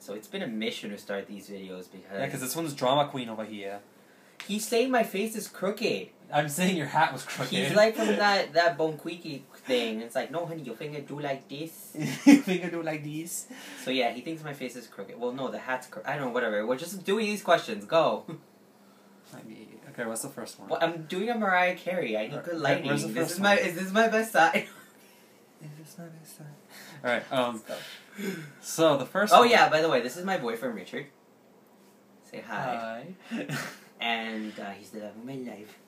So it's been a mission to start these videos because... Yeah, because this one's drama queen over here. He's saying my face is crooked. I'm saying your hat was crooked. He's like from that Bonquiki thing. It's like, no, honey, your finger do like this. Your finger do like this. So yeah, he thinks my face is crooked. Well, no, the hat's crooked. I don't know, whatever. We're just doing these questions. Go. Okay, what's the first one? Well, I'm doing a Mariah Carey. I need good lighting. Where's the first Is one? this my best side? Alright, Let's go. so the first Oh one. yeah, by the way, this is my boyfriend Richard. Say hi. Hi. And he's the love of my life.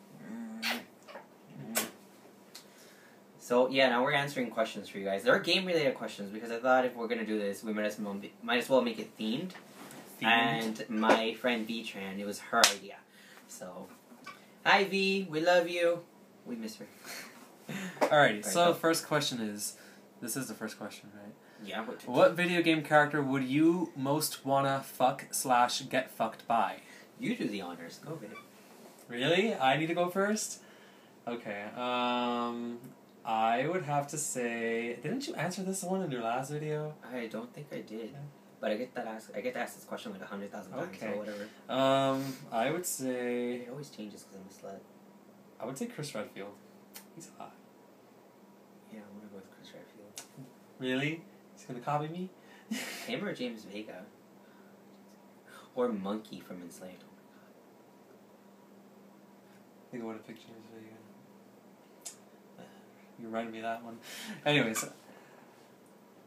So yeah, now we're answering questions for you guys. They're game-related questions because I thought if we're gonna do this, we might as well make it themed. And my friend V-Tran, it was her idea. So, hi V, we love you. We miss her. Alrighty, so go. the first question is, this is the first question, right? Yeah. What video game character would you most wanna fuck/get fucked by? You do the honors. Go, babe. Really? I need to go first? Okay, I would have to say... Didn't you answer this one in your last video? I don't think I did. But I get to ask this question like 100,000 times, Okay. so whatever. I would say... It always changes because I'm a slut. I would say Chris Redfield. He's hot. Yeah, I'm gonna go with Chris Redfield. Really? He's gonna copy me? Him or James Vega? Or Monkey from Enslaved. I think I would have picked James Vega. You reminded me of that one. Anyways.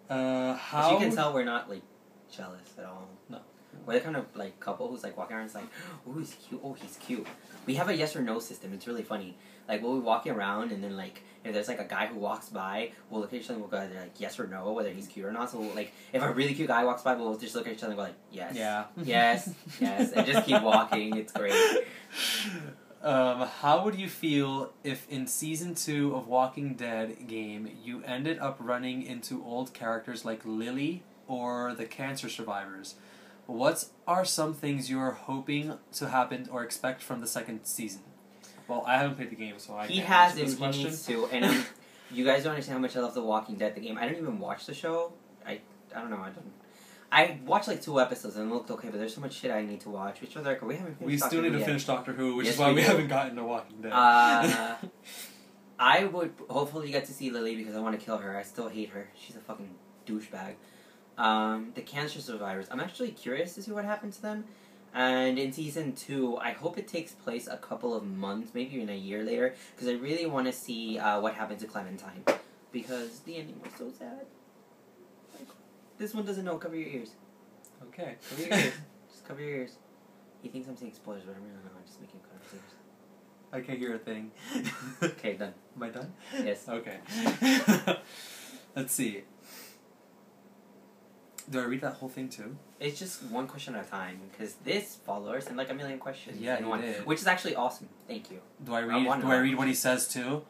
How... As you can tell, we're not, like, jealous at all. No. We're the kind of, like, couple who's, like, walking around and it's like, oh, he's cute, oh, he's cute. We have a yes or no system. It's really funny. Like, we'll be walking around and then, like, if there's, like, a guy who walks by, we'll look at each other and we'll go either, like, yes or no, whether he's cute or not. So, like, if a really cute guy walks by, we'll just look at each other and go, like, yes. Yeah. Yes. Yes. And just keep walking. It's great. How would you feel if in Season 2 of Walking Dead game you ended up running into old characters like Lily or the cancer survivors? What are some things you are hoping to happen or expect from the second season? Well, I haven't played the game, so I can't answer this question. He needs to. And you guys don't understand how much I love The Walking Dead, the game. I don't even watch the show. I don't know. I watched like 2 episodes and it looked okay, but there's so much shit I need to watch. Which was like, we haven't finished. We still need to finish Doctor Who, which is why we haven't gotten to Walking Dead. I would hopefully get to see Lily because I want to kill her. I still hate her. She's a fucking douchebag. The cancer survivors. I'm actually curious to see what happened to them. And in Season 2, I hope it takes place a couple of months, maybe even a year later, because I really want to see what happened to Clementine. Because the ending was so sad. Like, this one doesn't know. Cover your ears. Okay. Cover your ears. Just cover your ears. He thinks I'm saying spoilers, but I'm really not. I'm just making cover his ears. I can't hear a thing. Okay, done. Am I done? Yes. Okay. Let's see. Do I read that whole thing too? It's just one question at a time, because this follower sent like a million questions. Yeah, in he one, did. which is actually awesome. Thank you. Do I read what he says too?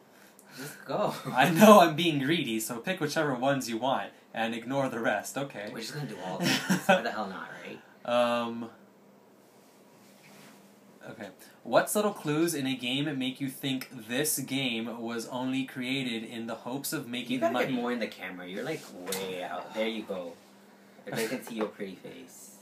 Just go. I know I'm being greedy, so pick whichever ones you want and ignore the rest. Okay. We're just gonna do all of them. Why the hell not, right? Okay. What subtle clues in a game make you think this game was only created in the hopes of making You gotta money? get more in the camera. You're like way out. There you go. If they can see your pretty face.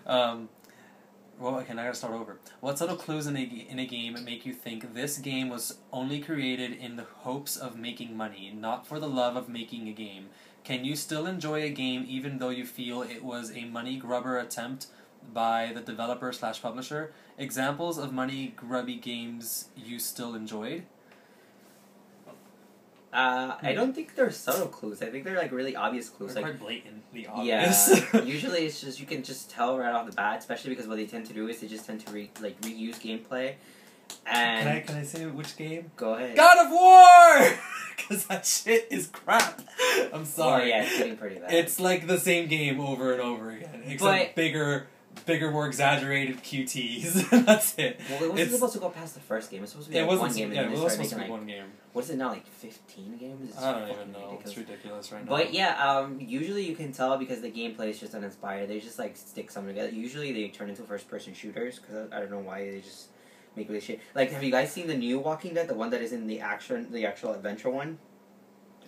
Well, okay, now I gotta start over. What subtle clues in a game make you think this game was only created in the hopes of making money, not for the love of making a game? Can you still enjoy a game even though you feel it was a money grubber attempt by the developer/publisher? Examples of money grubby games you still enjoyed? I don't think they're subtle clues. I think they're like really obvious clues. They're like quite blatantly obvious. Yeah. Usually it's just you can just tell right off the bat, especially because what they tend to do is they just tend to reuse gameplay. And Can I say which game? Go ahead. God of War! Because that shit is crap. I'm sorry. Oh yeah, it's getting pretty bad. It's like the same game over and over again, except bigger, more exaggerated QTs. That's it. Well, it wasn't supposed to go past the first game. It was supposed to be like one game. Yeah, and it then was they supposed to be like, one game. What is it now, like 15 games? It's I don't even know. ridiculous. It's ridiculous right now. But yeah, usually you can tell because the gameplay is just uninspired. They just like stick something together. Usually they turn into first-person shooters because I don't know why they just make really shit. Like, have you guys seen the new Walking Dead? The one that is in the actual adventure one?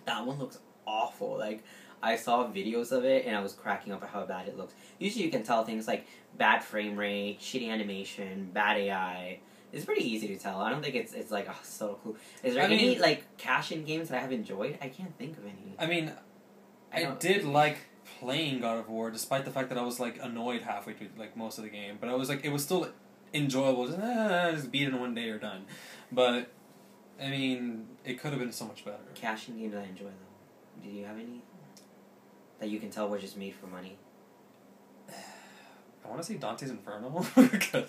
That one looks awful. Like, I saw videos of it and I was cracking up at how bad it looks. Usually you can tell things like bad frame rate, shitty animation, bad AI. It's pretty easy to tell. I don't think it's like so cool. Is there any like cash-in games that I have enjoyed? I can't think of any. I mean, I did like playing God of War, despite the fact that I was like annoyed halfway through like most of the game. But I was like, it was still enjoyable. Just beat it in one day or done. But I mean, it could have been so much better. Cash-in games that I enjoy though. Did you have any that you can tell were just made for money? I want to say Dante's Inferno.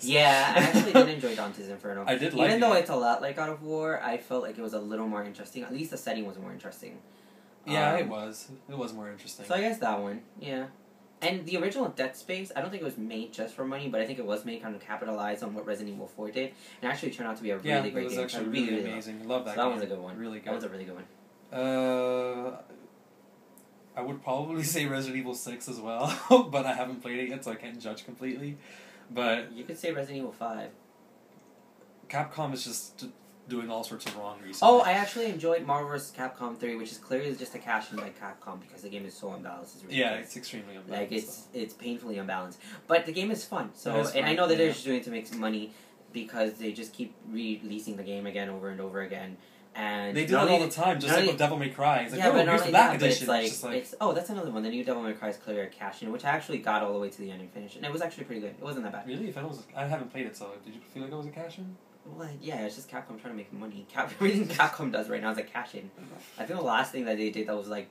Yeah, I actually did enjoy Dante's Inferno. I did like it. Even though it's a lot like God of War, I felt like it was a little more interesting. At least the setting was more interesting. Yeah, it was. It was more interesting. So I guess that one, yeah. And the original Dead Space, I don't think it was made just for money, but I think it was made kind of capitalize on what Resident Evil 4 did, and actually turned out to be a really great game. Yeah, it was actually really amazing. Love that game. That one's a good one. Really good. That was a really good one. I would probably say Resident Evil 6 as well, but I haven't played it yet, so I can't judge completely. But you could say Resident Evil 5. Capcom is just doing all sorts of wrong recently. Oh, I actually enjoyed Marvel vs. Capcom 3, which is clearly just a cash-in by Capcom because the game is so unbalanced. It's really it's extremely unbalanced. Like, it's painfully unbalanced. But the game is fun. So, and fun, I know that they're just doing it to make some money because they just keep releasing the game again over and over again. And they do it all the time, just like with Devil May Cry. It's like, yeah, but here's the back edition. It's like, that's another one. The new Devil May Cry is clearly a cash-in, which I actually got all the way to the end and finished. And it was actually pretty good. It wasn't that bad. Really? I haven't played it, so did you feel like it was a cash-in? Well, yeah, it's just Capcom trying to make money. Everything Capcom does right now is a cash-in. I think the last thing that they did that was like,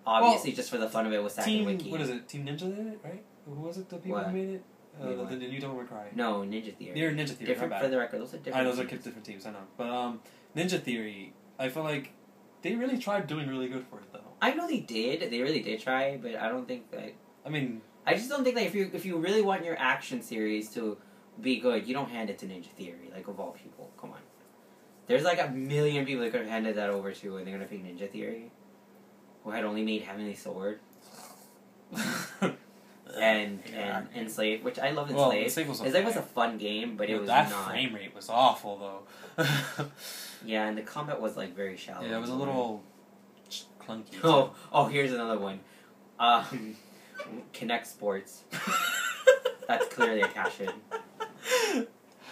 obviously just for the fun of it was Sack and Wiki. What is it? Team Ninja did it, right? Who was it? The people who made it? The new Devil May Cry. No, Ninja Theory. Ninja Theory. Different for the record. Those are different. Those are different teams. I know, but Ninja Theory. I feel like they really tried doing really good for it, though. I know they did. They really did try, but I don't think that. I mean, I just don't think that if you really want your action series to be good, you don't hand it to Ninja Theory. Like, of all people, come on. There's like a million people that could have handed that over to, and they're gonna pick Ninja Theory, who had only made Heavenly Sword. and Enslaved, which I love Enslaved. Enslaved was a fun game, but it was that not. Frame rate was awful though. Yeah, and the combat was like very shallow. Yeah, it was a little clunky. Oh, here's another one. Kinect Sports. That's clearly a cash-in.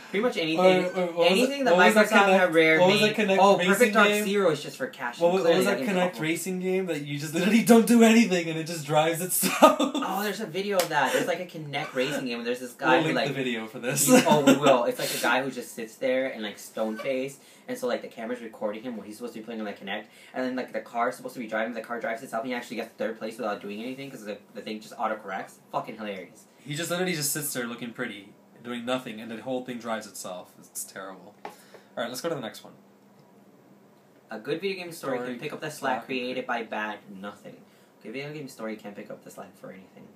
Pretty much anything that Microsoft had rare made. Perfect Dark Zero is just for cash. What was that Kinect racing game that you just literally don't do anything and it just drives itself? Oh, there's a video of that. There's like a Kinect racing game and there's this guy we'll who link the video for this. We will. It's like a guy who just sits there and like stone face, and so like the camera's recording him while he's supposed to be playing on like Kinect, and then like the car's supposed to be driving, the car drives itself, and he actually gets third place without doing anything because the thing just autocorrects. Fucking hilarious. He just literally just sits there looking pretty, doing nothing, and the whole thing drives itself. It's terrible. Alright, let's go to the next one. A good video game story can pick up the slack created by bad nothing. A good video game story can't pick up the slack for anything.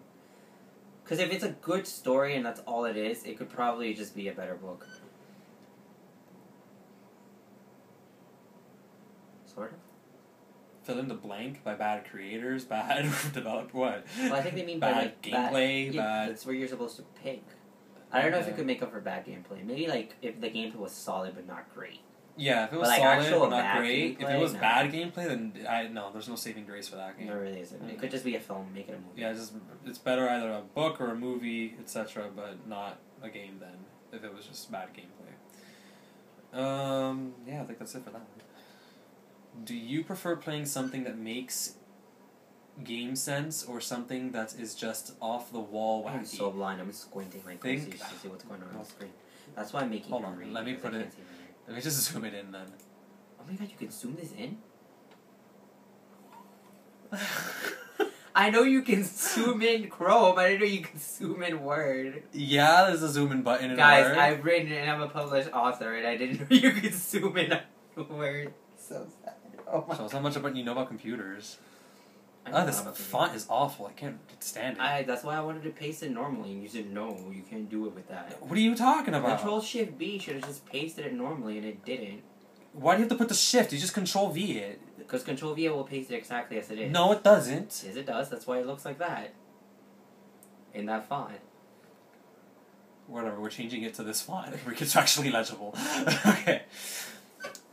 Because if it's a good story and that's all it is, it could probably just be a better book. Sort of. Fill in the blank by bad creators, bad developed what? Well, I think they mean bad by like gameplay, bad. That's where you're supposed to pick. I don't know if it could make up for bad gameplay. Maybe like if the gameplay was solid but not great. Yeah, if it was like solid but not great. If it was no. bad gameplay, then there's no saving grace for that game. There really isn't. It could just be a film. Make it a movie. Yeah, it's better either a book or a movie, etc., but not a game. Then if it was just bad gameplay. Yeah, I think that's it for that one. Do you prefer playing something that makes game sense or something that is just off the wall wacky? I'm so blind. I'm squinting like crazy to see what's going on the screen. That's why I'm making. Hold on. Let me put it. Let me just zoom it in then. Oh my god! You can zoom this in. I know you can zoom in Chrome. I didn't know you can zoom in Word. Yeah, there's a zoom in button in Guys, Word. I've written and I'm a published author, and I didn't know you could zoom in Word. So sad. Oh my Shows how much you know about computers. This font font is awful. I can't stand it. That's why I wanted to paste it normally, and you said no, you can't do it with that. What are you talking about? Control-Shift-B should have just pasted it normally, and it didn't. Why do you have to put the shift? You just Control-V it. Because Control-V will paste it exactly as it is. No, it doesn't. Yes, it does. That's why it looks like that. In that font. Whatever, we're changing it to this font. It's actually legible. Okay.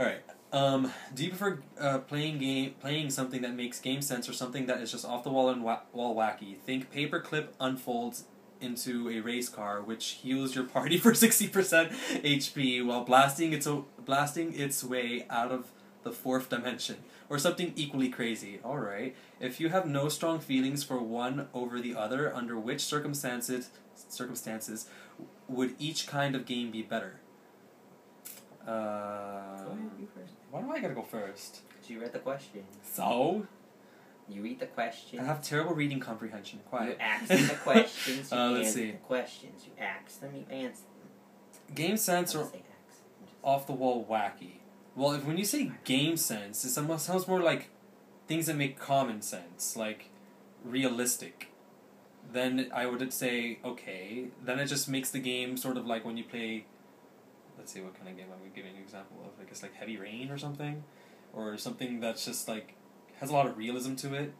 Alright. Do you prefer playing something that makes game sense or something that is just off the wall and wall wacky? Think paperclip unfolds into a race car, which heals your party for 60% HP while blasting its way out of the fourth dimension, or something equally crazy. All right. If you have no strong feelings for one over the other, under which circumstances would each kind of game be better? Go ahead, you first. Why do I gotta go first? Because you read the question. So? You read the question. I have terrible reading comprehension. Quiet. You ask them the questions. You Let's answer see. the questions. You ask them. You answer them. Game sense or Say ask. off the wall wacky? Well, when you say game sense, it sounds more like things that make common sense, like realistic. Then I would say okay. Then it just makes the game sort of like when you play. Let's see, what kind of game I would give you an example of. I guess like Heavy Rain or something, or something that's just like has a lot of realism to it,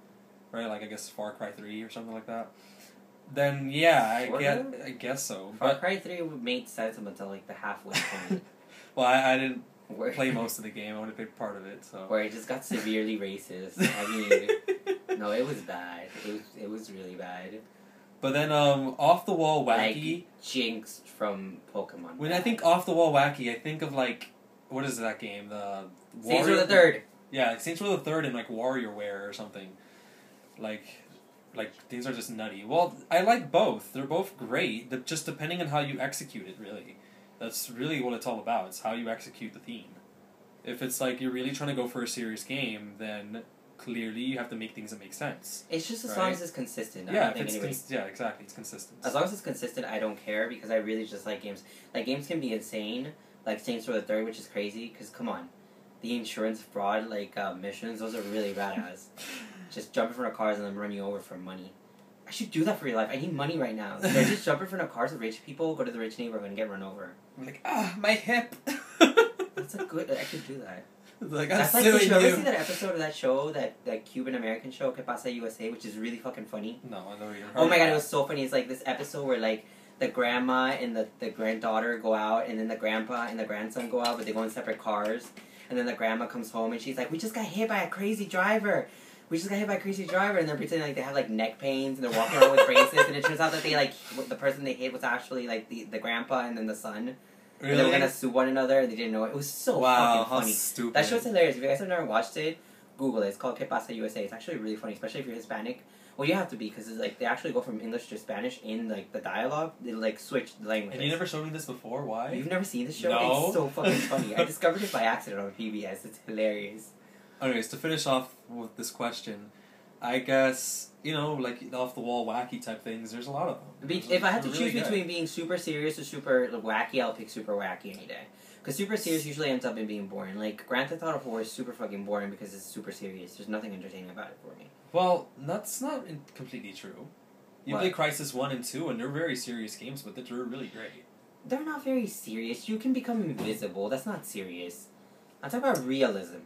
right? Like I guess Far Cry 3 or something like that. Then yeah, I guess so. Far Cry 3 made sense up until like the halfway point. Well, I didn't where, play most of the game. I only played part of it, so. Where it just got severely racist. I mean, no, it was bad. It was really bad. But then off the wall wacky. Like Jinx from Pokemon. When I think off the wall wacky, I think of like what is that game? The Saints Row the Third. Yeah, like Saints Row the Third and like WarioWare or something. Like these are just nutty. Well, I like both. They're both great. Just depending on how you execute it, really. That's really what it's all about. It's how you execute the theme. If it's like you're really trying to go for a serious game, then clearly you have to make things that make sense. It's just as long as it's consistent. Yeah, yeah, exactly. It's consistent. As long as it's consistent, I don't care because I really just like games. Like games can be insane, like Saints Row the Third, which is crazy. Because come on, the insurance fraud missions, those are really badass. Just jump in front of cars and then run you over for money. I should do that for real life. I need money right now. So I just jump in front of cars with rich people, go to the rich neighborhood, and get run over. I'm like, my hip. That's a good. I could do that. Like, That's like the show. Ever see that episode of that show, that Cuban American show, Que Pasa USA, which is really fucking funny? No, I know you're. Oh my god, it was so funny. It's like this episode where like the grandma and the granddaughter go out, and then the grandpa and the grandson go out, but they go in separate cars. And then the grandma comes home and she's like, "We just got hit by a crazy driver. We just got hit by a crazy driver." And they're pretending like they have like neck pains and they're walking around with braces. And it turns out that they the person they hit was actually like the grandpa and then the son. Really? And they were gonna sue one another and they didn't know it. It was so fucking funny. How stupid. That show's hilarious. If you guys have never watched it, Google it. It's called Que Pasa USA. It's actually really funny, especially if you're Hispanic. Well, you have to be because it's like they actually go from English to Spanish in like the dialogue. They like switch the languages. And you never showed me this before. Why? You've never seen this show? No. It's so fucking funny. I discovered it by accident on PBS. It's hilarious. Anyways, to finish off with this question, I guess like off the wall wacky type things. There's a lot of them. If I had to choose between being super serious or super wacky, I'll pick super wacky any day. Because super serious usually ends up in being boring. Like Grand Theft Auto 4 is super fucking boring because it's super serious. There's nothing entertaining about it for me. Well, that's not completely true. You What? play Crysis 1 and 2, and they're very serious games, but they're really great. They're not very serious. You can become invisible. That's not serious. I'm talking about realism.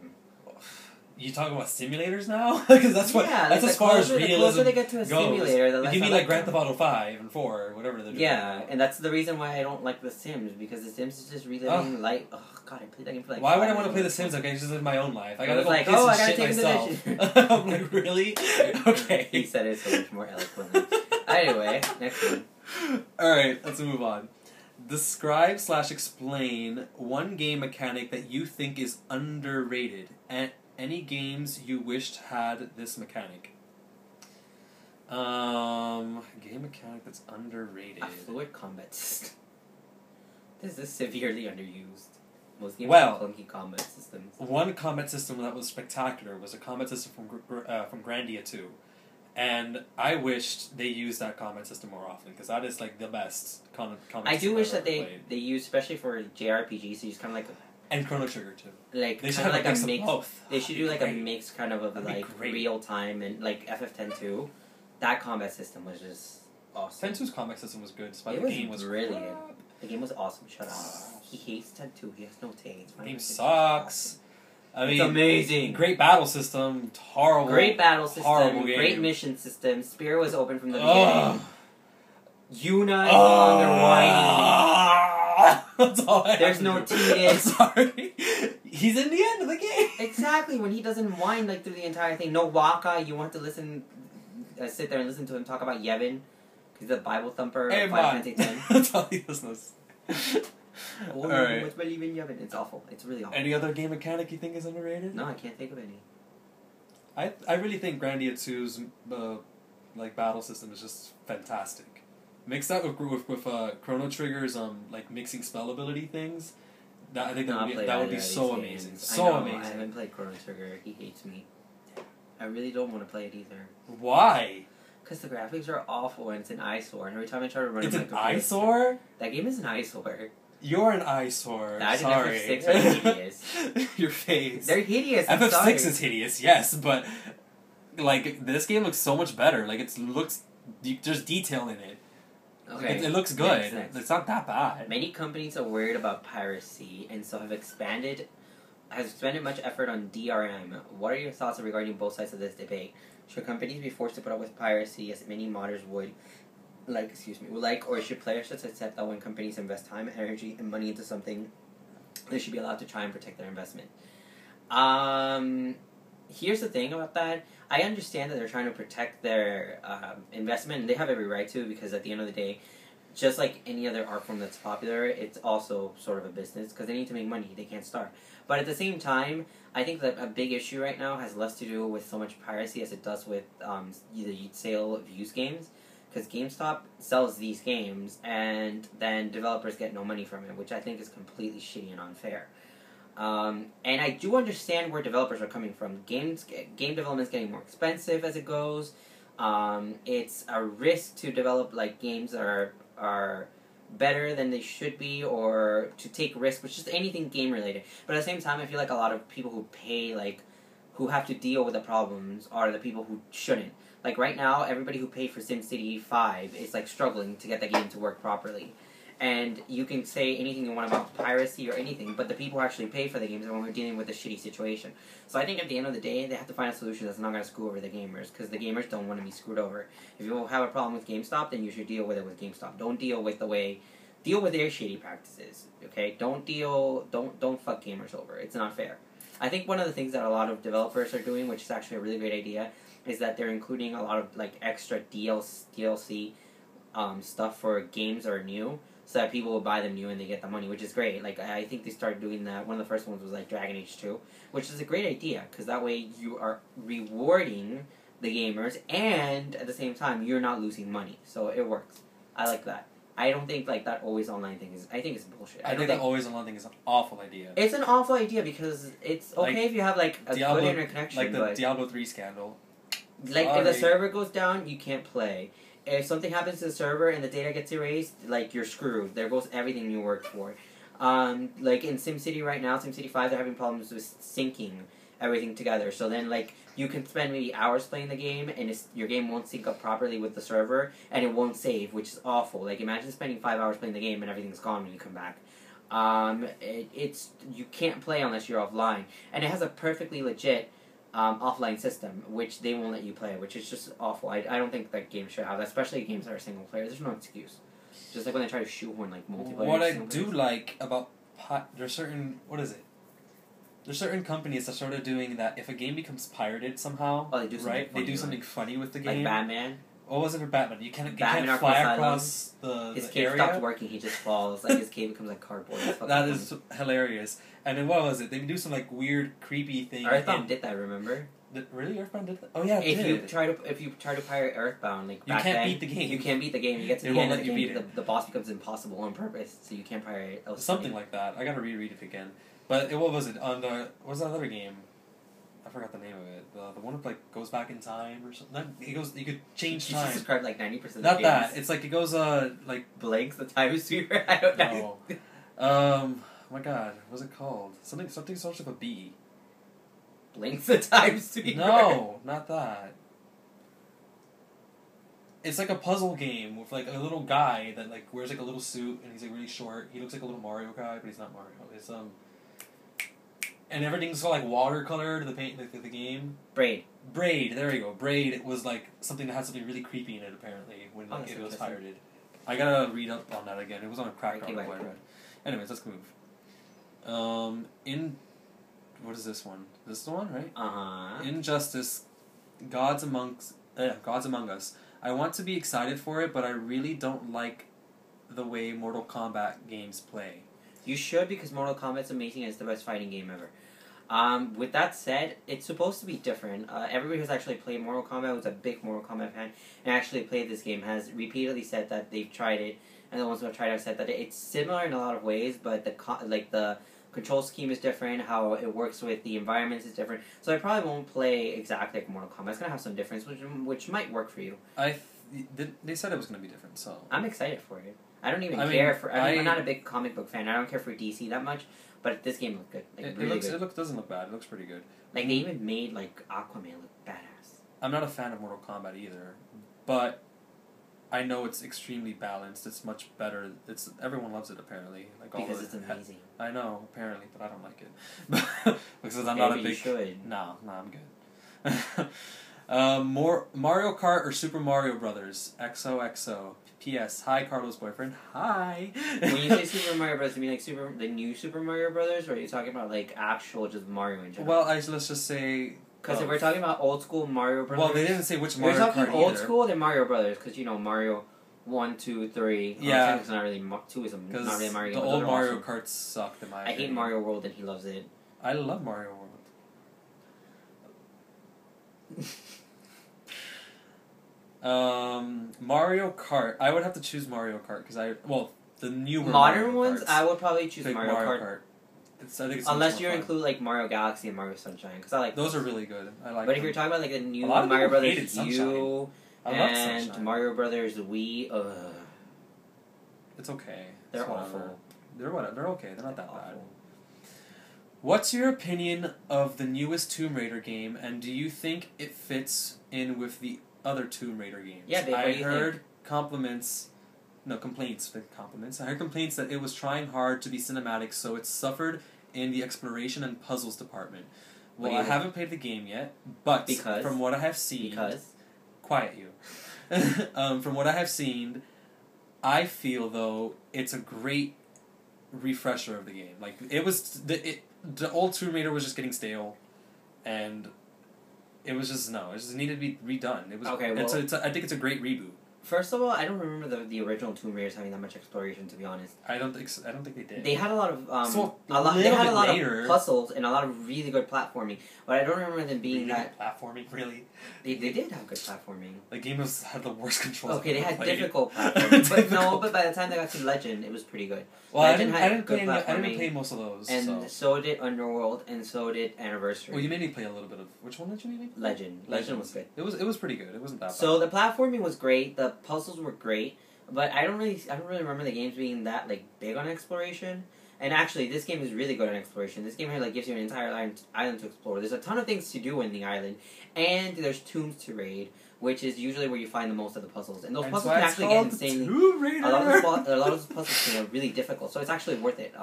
You talking about simulators now? Because that's what that's as far as realism the closer they get to a goes. simulator, the less Give me I like like Grand them. Theft Auto 5 and 4 or whatever they're doing. Yeah, and that's the reason why I don't like The Sims, because The Sims is just reliving life. Oh god, I played that game for like. Why would I want to play The Sims? Okay, just live my own life. I gotta go like, play some I gotta shit take myself. I'm like, really? He Okay. said it so much more eloquently. Anyway, next one. Alright, let's move on. Describe/explain one game mechanic that you think is underrated, and any games you wished had this mechanic. Game mechanic that's underrated. A fluid combat system. This is severely underused. Most games Well, have clunky combat systems. One combat system that was spectacular was a combat system from Grandia 2. And I wished they used that combat system more often, because that is like the best combat system I do wish I've that ever played. they use, especially for JRPGs, so use kind of like And Chrono Trigger too. like They should kind of have like a a mix mix. of both. They should do like Great. a mix kind of That'd be like great. real time and like FF10 2. That combat system was just awesome. 10-2's combat system was good, despite It the was game was brilliant. crap. The game was awesome. Shut up. He hates 10-2. He has no taste. The game sucks. I mean, It's amazing. Great battle system, horrible. Great battle system. horrible game. Great mission system. Spear was open from the Ugh. beginning. Yuna is on the whining. That's all I There's have no to do. Tidus. I'm sorry. He's in the end of the game. Exactly, when he doesn't whine like through the entire thing. No Waka, you want to listen, sit there and listen to him talk about Yevon. He's a Bible thumper. Hey, Final man. Fantasy X. That's all he does. Oh, Alright. let's believe in Yevon. It's awful. It's really awful. Any other game mechanic you think is underrated? No, I can't think of any. I really think Grandia 2's like battle system is just fantastic. Mixed that with Chrono Trigger's like mixing spell ability things, I think that would be so amazing. So amazing. I haven't played Chrono Trigger. He hates me. I really don't want to play it either. Why? Because the graphics are awful and it's an eyesore. And every time I try to run It's it, an eyesore? That game is an eyesore. You're an eyesore. I did Sorry. FF6 are hideous. Your face. They're hideous. I'm FF6 sorry. is hideous, yes, but like this game looks so much better. Like there's detail in it. Okay. It looks good. Next. It's not that bad. Many companies are worried about piracy and so have expended much effort on DRM. What are your thoughts regarding both sides of this debate? Should companies be forced to put up with piracy as many modders would or should players just accept that when companies invest time, energy, and money into something, they should be allowed to try and protect their investment? Here's the thing about that. I understand that they're trying to protect their investment, and they have every right to, because at the end of the day, just like any other art form that's popular, it's also sort of a business, because they need to make money. They can't starve. But at the same time, I think that a big issue right now has less to do with so much piracy as it does with the sale of used games. Because GameStop sells these games, and then developers get no money from it, which I think is completely shitty and unfair. And I do understand where developers are coming from. Game development is getting more expensive as it goes. It's a risk to develop like games that are better than they should be, or to take risks, which is anything game related. But at the same time, I feel like a lot of people who have to deal with the problems are the people who shouldn't. Like right now, everybody who paid for SimCity 5 is like struggling to get the game to work properly. And you can say anything you want about piracy or anything, but the people who actually pay for the games are when we're dealing with a shitty situation. So I think at the end of the day, they have to find a solution that's not going to screw over the gamers, because the gamers don't want to be screwed over. If you have a problem with GameStop, then you should deal with it with GameStop. Don't deal with deal with their shitty practices, okay? Don't fuck gamers over. It's not fair. I think one of the things that a lot of developers are doing, which is actually a really great idea, is that they're including a lot of like extra DLC stuff for games that are new, so that people will buy them new and they get the money, which is great. Like, I think they started doing that. One of the first ones was like Dragon Age 2, which is a great idea, because that way you are rewarding the gamers, and at the same time you're not losing money, so it works. I like that. I don't think like that always online thing is. I think it's bullshit. I think that always online thing is an awful idea. It's an awful idea because it's okay like, if you have like a good internet connection, like the but Diablo 3 scandal. like if the server goes down, you can't play. If something happens to the server and the data gets erased, like you're screwed. There goes everything you worked for. Like in SimCity right now, SimCity 5, they're having problems with syncing everything together. So then like you can spend maybe hours playing the game and your game won't sync up properly with the server and it won't save, which is awful. Like imagine spending 5 hours playing the game and everything's gone when you come back. You can't play unless you're offline, and it has a perfectly legit offline system, which they won't let you play, which is just awful. I don't think that games should have that, especially games that are single player. There's no excuse. Just like when they try to shoehorn like multiplayer. What I do like about there's certain companies that started doing that. If a game becomes pirated somehow, they do something funny, they do something funny with the game. Like Batman. What was it for Batman? You can't fly Asylum. across His the cave area. stops working. He just falls. Like his cave becomes like cardboard. That is hilarious. And then what was it? They do some like weird, creepy thing. Earthbound did that. Remember? Really, Earthbound did that? Oh yeah, if you try to pirate Earthbound, like you back can't then, beat the game. You can't beat the game. You get to They the won't end of the let you game, beat the boss becomes impossible on purpose, so you can't pirate. Something like that. I gotta reread it again. But what was it? On the what was that other game? I forgot the name of it. The one that like goes back in time or something. You could change time. You described like 90%. Not that. It's like it goes like Blinks the Time Sweeper. I don't know. No. Oh my God, what's it called? Something starts with a B. Blinks the Time Sweeper. No, not that. It's like a puzzle game with like a little guy that like wears like a little suit and he's like really short. He looks like a little Mario guy, but he's not Mario. It's and everything's all like watercolor to the paint the game. Braid. There you go. Braid was like something that had something really creepy in it apparently when it was pirated. I gotta read up on that again. It was on a crack article I read. Anyways, let's move. What is this one? This is the one, right? Injustice, Gods Among Us. I want to be excited for it, but I really don't like the way Mortal Kombat games play. You should, because Mortal Kombat's amazing and it's the best fighting game ever. With that said, it's supposed to be different. Everybody who's actually played Mortal Kombat, who's a big Mortal Kombat fan, and actually played this game, has repeatedly said that they've tried it, and the ones who have tried it have said that it's similar in a lot of ways, but the control scheme is different, how it works with the environments is different. So I probably won't play exactly like Mortal Kombat. It's gonna have some difference, which might work for you. They said it was gonna be different, so I'm excited for it. I don't even care for. I'm not a big comic book fan. I don't care for DC that much, but this game looked good. Like, it doesn't look bad. It looks pretty good. Like they even made like Aquaman look badass. I'm not a fan of Mortal Kombat either, but I know it's extremely balanced. It's much better. Everyone loves it apparently. Like because it's amazing. I know apparently, but I don't like it because I'm not a big. You should. No, I'm good. More Mario Kart or Super Mario Brothers? XOXO. P.S. Hi, Carlos' boyfriend. Hi. When you say Super Mario Brothers, you mean like the new Super Mario Brothers, or are you talking about like actual just Mario in general? Well, let's just say. Because if we're talking about old school Mario Brothers, well, they didn't say which Mario Kart. We're talking old school, then Mario Brothers, because Mario 1, 2, 3. Yeah. It's not really 2 is not really Mario. The old Mario Karts sucked in my opinion. I hate Mario World, and he loves it. I love Mario World. Mario Kart. I would have to choose Mario Kart because the newer modern Mario ones. Karts, I would probably choose Mario Kart. I think unless you include like Mario Galaxy and Mario Sunshine, because I like those are really good. I like. But if you're talking about like the new Mario Brothers U and Mario Brothers Wii, it's okay. They're awful. They're okay. They're not that bad. What's your opinion of the newest Tomb Raider game, and do you think it fits in with the other Tomb Raider games? Yeah, I heard complaints. I heard complaints that it was trying hard to be cinematic, so it suffered in the exploration and puzzles department. Well, I haven't played the game yet, but from what I have seen... Quiet you. From what I have seen, I feel, though, it's a great refresher of the game. Like, it was... The old Tomb Raider was just getting stale, and it was just... No, it just needed to be redone. It was, okay, well... I think it's a great reboot. First of all, I don't remember the original Tomb Raiders having that much exploration. To be honest, I don't think they did. They had a lot of they had a lot of puzzles and a lot of really good platforming, but I don't remember them being that platforming. Really, they did have good platforming. The game had the worst controls. Okay, they had difficult platforming, but by the time they got to Legend, it was pretty good. Well, I didn't play most of those, and so did Underworld, and so did Anniversary. Well, you made me play a little bit of which one did you make me play? Legend was good. It was pretty good. It wasn't that bad. So the platforming was great. The puzzles were great, but I don't really remember the games being that like big on exploration. And actually, this game is really good on exploration. This game here gives you an entire island to explore. There's a ton of things to do in the island, and there's tombs to raid, which is usually where you find the most of the puzzles. And those puzzles can actually get insanely. A lot of those puzzles can get really difficult, so it's actually worth it.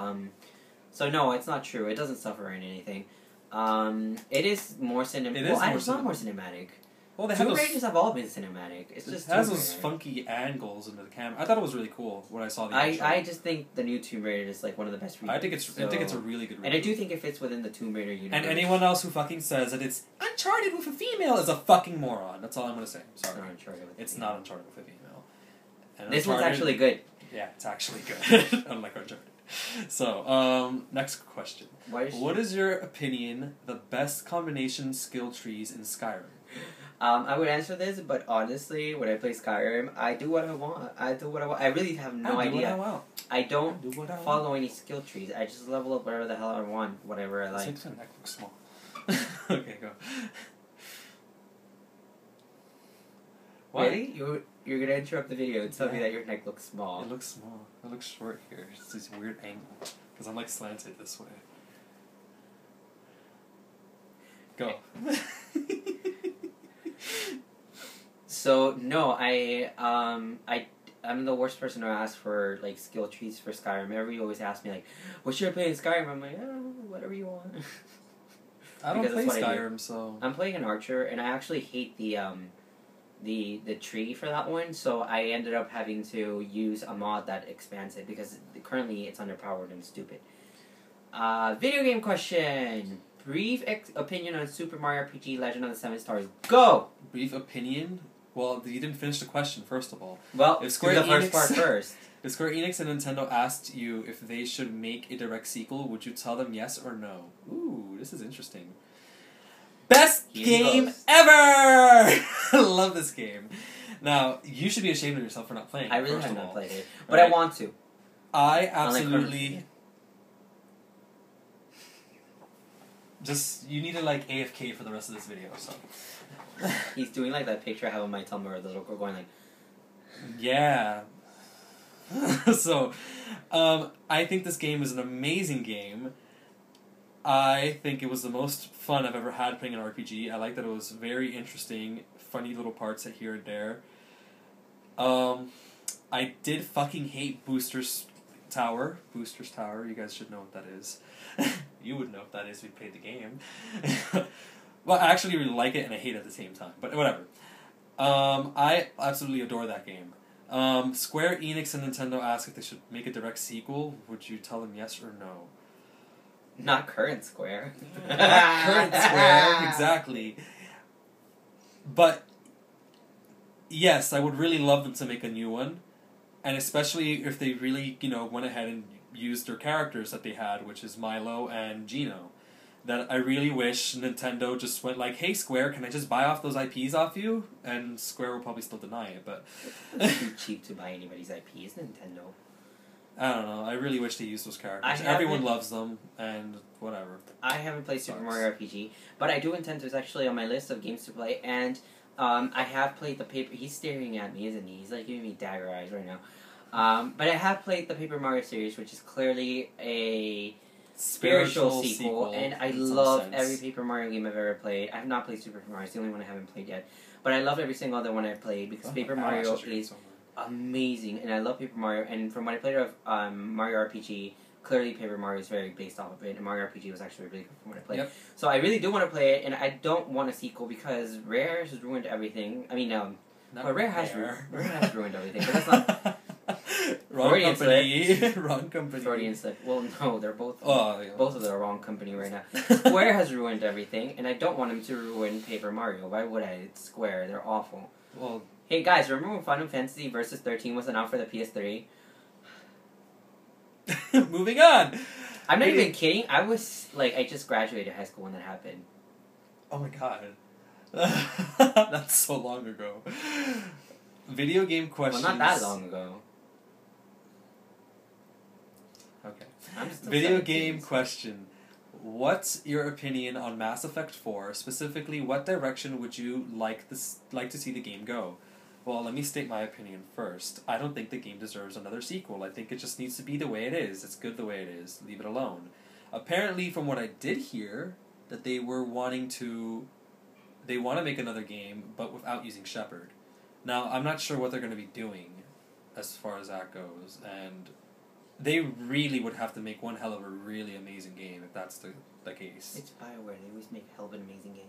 So no, it's not true. It doesn't suffer in anything. It is more cinematic. It's not more cinematic. Well, they Tomb Raiders have all been cinematic. It has those funky angles into the camera. I thought it was really cool when I saw the. I just think the new Tomb Raider is like one of the best. I think it's a really good. And I do think it fits within the Tomb Raider universe. And anyone else who fucking says that it's Uncharted with a female is a fucking moron. That's all I'm gonna say. I'm sorry. It's not Uncharted with a female. And this one's actually good. Yeah, it's actually good. Unlike Uncharted. So, next question. What is your opinion the best combination skill trees in Skyrim? I would answer this, but honestly, when I play Skyrim, I do what I want. I really have no idea. I don't follow any skill trees. I just level up whatever the hell I want, whatever I like. Your neck looks small. Okay, go. What? Really? You're gonna interrupt the video and tell me that your neck looks small. It looks small. It looks short here. It's this weird angle. Because I'm like slanted this way. Go. So no, I'm the worst person to ask for like skill trees for Skyrim. Everybody always asks me like, "What should I play in Skyrim?" I'm like, whatever you want. I don't play Skyrim, so I'm playing an archer, and I actually hate the tree for that one, so I ended up having to use a mod that expands it because currently it's underpowered and stupid. Video game question. Brief opinion on Super Mario RPG Legend of the Seven Stars. Go! Brief opinion? Well, you didn't finish the question, first of all. Well, If do Square the first Enix- part first. If Square Enix and Nintendo asked you if they should make a direct sequel, would you tell them yes or no? Ooh, this is interesting. Best Here game goes. ever! I love this game. Now, you should be ashamed of yourself for not playing it, I really first have of not all. played it, but I Right. want to. I Unlike absolutely... Just, you need to, like, AFK for the rest of this video, so... He's doing like that picture I have on my Tumblr, the little girl going like... Yeah. So, I think this game is an amazing game. I think it was the most fun I've ever had playing an RPG. I like that it was very interesting, funny little parts here and there. I did fucking hate Booster's Tower. Booster's Tower, you guys should know what that is. You would know if that is if you played the game. Well, I actually really like it and I hate it at the same time, but whatever. I absolutely adore that game. Square Enix and Nintendo ask if they should make a direct sequel. Would you tell them yes or no? Not current Square. Not current Square, exactly. But, yes, I would really love them to make a new one. And especially if they really, went ahead and used their characters that they had, which is Milo and Geno. That I really wish Nintendo just went like, hey Square, can I just buy off those IPs off you? And Square will probably still deny it, but... It's too cheap to buy anybody's IP, is Nintendo? I don't know, I really wish they used those characters. I Everyone haven't- loves them, and whatever. I haven't played Super Sucks. Mario RPG, but I do intend to. It's actually on my list of games to play, and I have played the Paper... He's staring at me, isn't he? He's like giving me dagger eyes right now. But I have played the Paper Mario series, which is clearly a... spiritual sequel, and I in some love sense. every Paper Mario game I've ever played. I have not played Super Mario; it's the only one I haven't played yet. But I love every single other one I've played because Oh, Paper my Mario gosh, is somewhere. amazing, and I love Paper Mario. And from what I played of Mario RPG, clearly Paper Mario is very based off of it, and Mario RPG was actually really good from what I played. Yep. So I really do want to play it, and I don't want a sequel because Rare has ruined everything. I mean, Not well, Rare has rare. ruined everything, but that's not Wrong Freudian company. Wrong company. Freudian slip. Well, no, they're both. Oh, yeah. Both of them are wrong company right now. Square has ruined everything, and I don't want them to ruin Paper Mario. Why would I? It's Square. They're awful. Well, Hey guys, remember when Final Fantasy Versus 13 was announced for the PS3? moving on. I'm not Hey. even kidding. I was like, I just graduated high school when that happened. Oh my god. That's so long ago. Video game questions. Well, not that long ago. Okay. I'm still Video 17, game so- question. What's your opinion on Mass Effect 4? Specifically, what direction would you like to see the game go? Well, let me state my opinion first. I don't think the game deserves another sequel. I think it just needs to be the way it is. It's good the way it is. Leave it alone. Apparently, from what I did hear, that they want to make another game, but without using Shepard. Now, I'm not sure what they're going to be doing as far as that goes, and they really would have to make one hell of a really amazing game if that's the case. It's BioWare. They always make hell of an amazing game.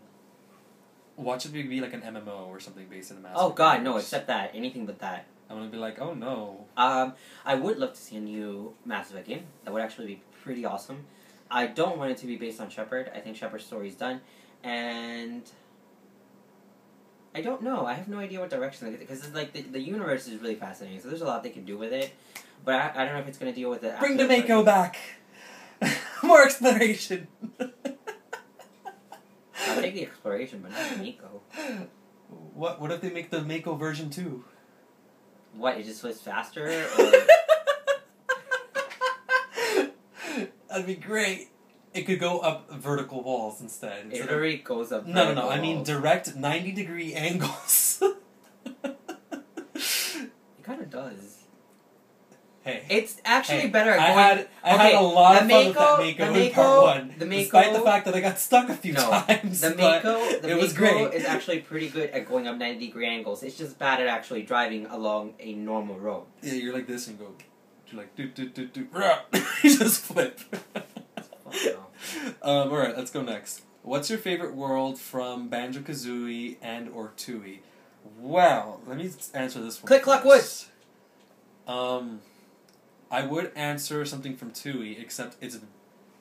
Watch it be like an MMO or something based in a Mass Oh Effect god, no, universe. except that. Anything but that. I'm gonna be like, oh no. I would love to see a new Mass Effect game. That would actually be pretty awesome. I don't want it to be based on Shepard. I think Shepard's story is done. And I don't know. I have no idea what direction because like the universe is really fascinating. So there's a lot they can do with it. But I don't know if it's going to deal with it. Bring the Mako back! More exploration! I'll take the exploration, but not the Mako. What if they make the Mako version 2? What, it just was faster? Or... That'd be great. It could go up vertical walls instead. It already goes up. No. I mean walls. direct 90-degree angles. It kind of does. Hey. It's actually Hey, better at I going... had a lot of the fun with that Mako- Mako the in part 1. the Mako- Despite the fact that I got stuck a few times. The but Mako, it was Mako great. is actually pretty good at going up 90-degree angles. It's just bad at actually driving along a normal road. Yeah, you're like this and go. You're like do. You just flip. Alright, let's go next. What's your favorite world from Banjo-Kazooie and or Tooie? Well, let me answer this one. Click, clack, first. I would answer something from Tooie, except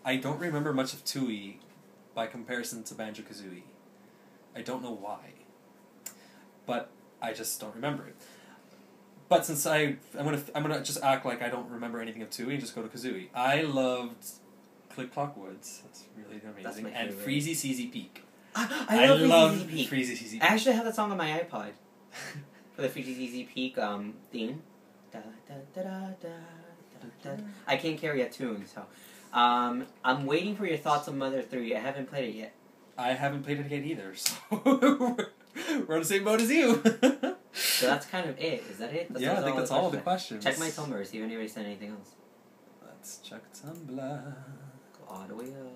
I don't remember much of Tooie by comparison to Banjo-Kazooie. I don't know why. But I just don't remember it. But since I'm gonna just act like I don't remember anything of Tooie and just go to Kazooie. I loved Click Clock Woods. That's really amazing. That's my and favorite. Freezy CZ Peak. I love Freezy Peak. Freezy CZ Peak. I actually have that song on my iPod for the Freezy CZ Peak theme. Da, da, da, da, da, da, da. I can't carry a tune, so I'm waiting for your thoughts on Mother 3. I haven't played it yet. I haven't played it yet either, so we're on the same boat as you. So that's kind of it. Is that it? I think that's all the questions. Check my Tumblr, see if anybody sent anything else. Let's check Tumblr. Go all the way up.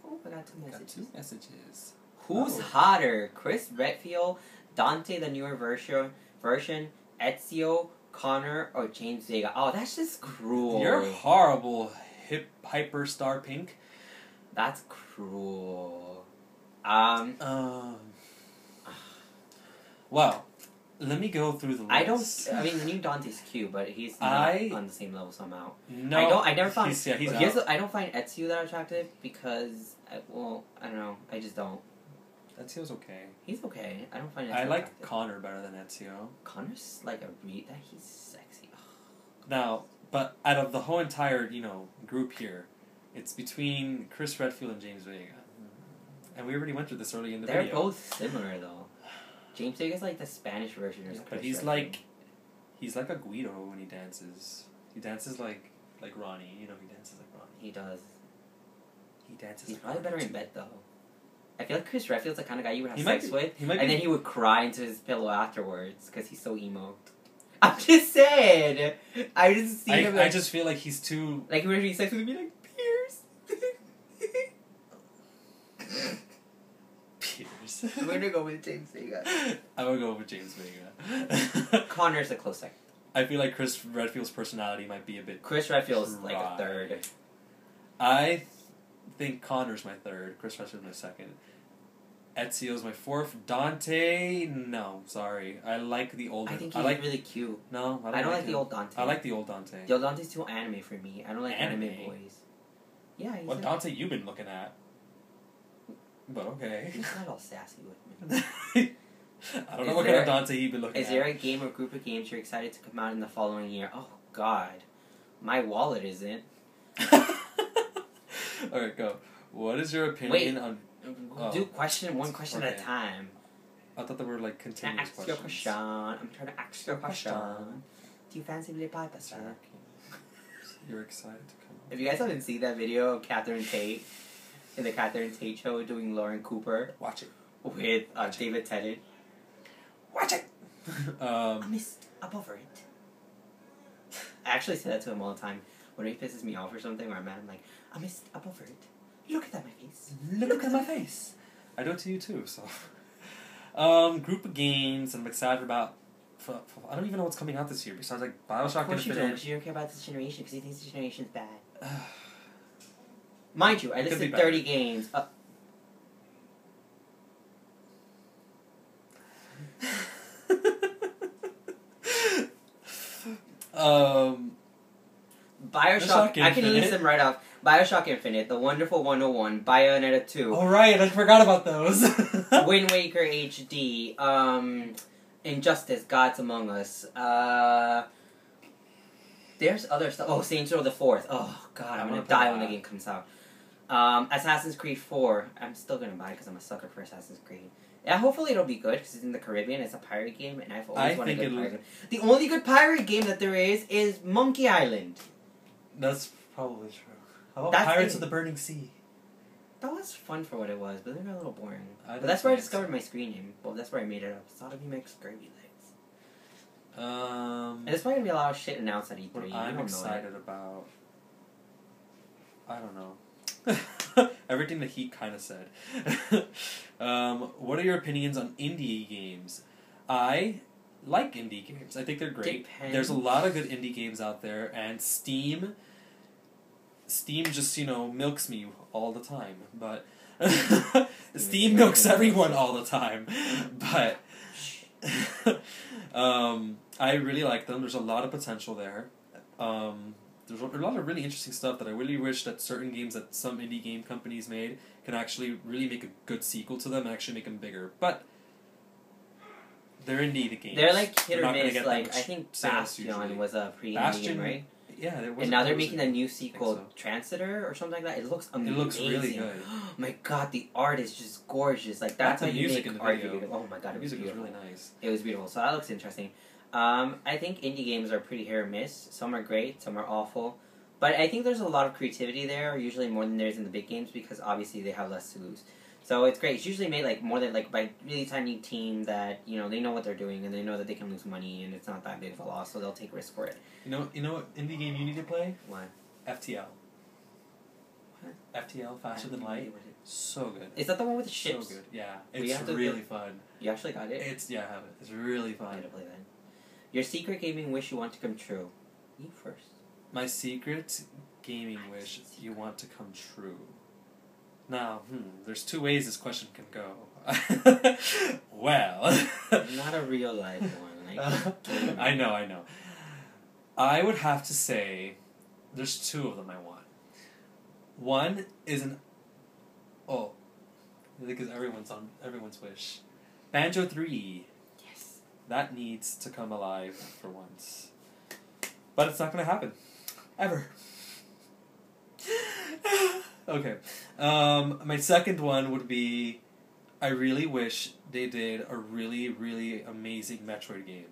Oh, I got two messages. Who's hotter, Chris Redfield, Dante the newer version, Ezio, Connor, or James Vega? Oh, that's just cruel. You're horrible, Hyperstar Pink. That's cruel. Well, let me go through the list. I mean, the new Dante's cute, but he's not on the same level somehow. No. I never found... He's out. I don't find Ezio that attractive because... I don't know. I just don't. Ezio's okay. He's okay. I don't find Ezio I like attractive. Connor better than Ezio. Connor's like he's sexy. Now, but out of the whole entire, group here, it's between Chris Redfield and James Vega. And we already went through this early in the video. They're both similar, though. James Vega's like the Spanish version of Chris but he's Redfield. he's like a Guido when he dances. He dances like Ronnie. He dances like Ronnie. He does. He dances He's like probably Ronnie better in bed, though. I feel like Chris Redfield's the kind of guy you would have He sex might be- with, he might and be- then he would cry into his pillow afterwards because he's so emo. I'm just saying. I just see him. I just feel like he's too... Like, he would be sex with me, like, Pierce. Pierce. I'm gonna go with James Vega. I would go with James Vega. Connor's a close second. I feel like Chris Redfield's personality might be a bit... Chris Redfield's like a dry. third. I think Connor's my third. Chris Redfield's my second. Ezio's my fourth. Dante, no, sorry. I like the older... I think he's really cute. No, I don't like the old Dante. I like the old Dante. The old Dante's too anime for me. I don't like anime boys. Yeah, he's What Dante you been looking at? But okay. He's not all sassy with me. I don't know what kind of Dante you been looking at. Is there a game or group of games you're excited to come out in the following year? Oh, God. My wallet isn't. Alright, go. What is your opinion on... Do one question at a time. I thought they were like continuous Ask your question. I'm trying to ask your question. Do you fancy Billy Piper, sir? You're excited to come out. If you guys haven't seen that video of Catherine Tate in the Catherine Tate show doing Lauren Cooper Watch it. with David Tennant. Watch it! I missed above it. I actually say that to him all the time. When he pisses me off or something, or I'm mad, I'm like, I missed above it. Look at that, my face. Look at my face. I do it to you too, so. Group of games I'm excited about. I don't even know what's coming out this year besides like Bioshock Of course you don't, Infinite. because you don't care about this generation, because you think this generation's bad. Mind you, I Could be listed better. 30 games. Bioshock, I can list them right off. Bioshock Infinite, The Wonderful 101, Bayonetta 2, Alright, I forgot about those. Wind Waker HD, Injustice, Gods Among Us, there's other stuff. Oh, Saints Row the 4th. Oh, God, I'm gonna die when the game comes out. Assassin's Creed 4, I'm still gonna buy it because I'm a sucker for Assassin's Creed. Yeah, hopefully it'll be good because it's in the Caribbean. It's a pirate game, and I've always wanted a good pirate game. The only good pirate game that there is Monkey Island. That's probably true. How about That's Pirates it. of the Burning Sea? That was fun for what it was, but they were a little boring. I But that's where I didn't discovered my screen name. Well, that's where I made it up. Sodomy makes gravy legs. And there's probably gonna be a lot of shit announced at E3. What You I'm don't excited about... I don't know. Everything that he kind of said. What are your opinions on indie games? I like indie games. I think they're great. Depends. There's a lot of good indie games out there, and Steam just, milks me all the time. But Steam milks everyone all the time. But I really like them. There's a lot of potential there. There's a lot of really interesting stuff that I really wish that certain games that some indie game companies made can actually really make a good sequel to them and actually make them bigger. But they're indie games. They're like hit They're or not gonna miss. get Like that I much think sales usually. Bastion was a pre-indie Bastion, game, right? Yeah, there was. And now they're making a new sequel, Transitor or something like that. It looks amazing. It looks really good. My God, the art is just gorgeous. Like that's how the you music make in the art video. Oh my God, The it was music was beautiful. really nice. It was beautiful. So that looks interesting. I think indie games are pretty hit or miss. Some are great, some are awful. But I think there's a lot of creativity there, usually more than there is in the big games, because obviously they have less to lose. So it's great. It's usually made like more than like by really tiny team that they know what they're doing and they know that they can lose money and it's not that big of a loss, so they'll take risk for it. You know what indie game you need to play? What? FTL. What? FTL, Faster Than Light. So good. Is that the one with the ships? So good. Yeah, We it's have to really fun. You actually got it? I have it. It's really I fun. gotta play that. Your secret gaming wish you want to come true. You first. My secret gaming wish you want to come true. Now, there's two ways this question can go. Well, Not a real life one. Like, I know. I would have to say, there's two of them I want. One is I think it's everyone's wish. Banjo 3. Yes. That needs to come alive for once. But it's not going to happen. Ever. Okay. My second one would be, I really wish they did a really, really amazing Metroid game.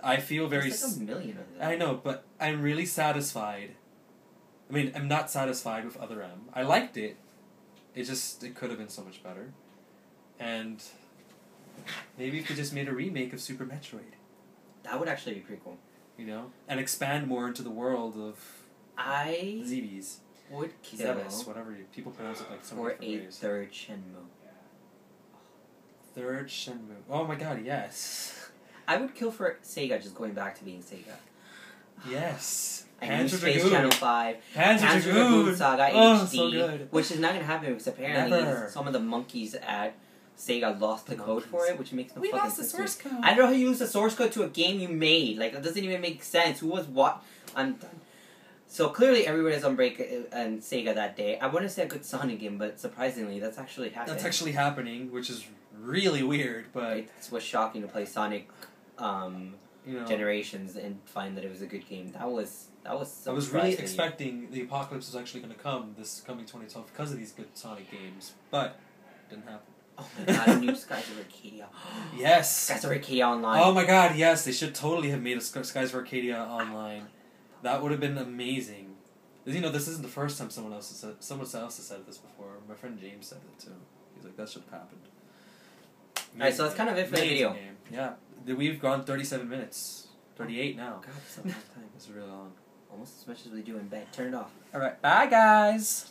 I feel very... There's like a million of them. I know, but I'm really satisfied. I mean, I'm not satisfied with Other M. I liked it. It could have been so much better. And maybe if they just made a remake of Super Metroid. That would actually be pretty cool. And expand more into the world of I ZBs. would kill Zebes, whatever people pronounce it like so many for different a ways. third Shenmue. Third Shenmue. Oh my god, yes. I would kill for Sega just going back to being Sega. Yes. And Space Channel 5. Panzer Dragoon Saga Oh, HD. so good. Which is not going to happen because apparently Never. some of the monkeys at Sega lost the code for it, which makes no We fucking lost the sense. source code. I don't know how you use the source code to a game you made. Like, that doesn't even make sense. Who was what? I'm done. So clearly everyone is on break and Sega that day. I want to say a good Sonic game, but surprisingly, that's actually happening. That's actually happening, which is really weird, but... It was shocking to play Sonic Generations and find that it was a good game. That was so I was really surprising. expecting the apocalypse was actually going to come this coming 2012 because of these good Sonic games, but it didn't happen. Oh my god, a new Skies of Arcadia. Yes! Skies of Arcadia Online. Oh my god, yes! They should totally have made a Skies of Arcadia online. That would have been amazing. This isn't the first time someone else has said this before. My friend James said it too. He's like, that should have happened. Alright, so that's kind of it for the video. Game. Yeah. We've gone 37 minutes. 38 now. God, that's a long time. It's really long. Almost as much as we do in bed. Turn it off. Alright, bye guys!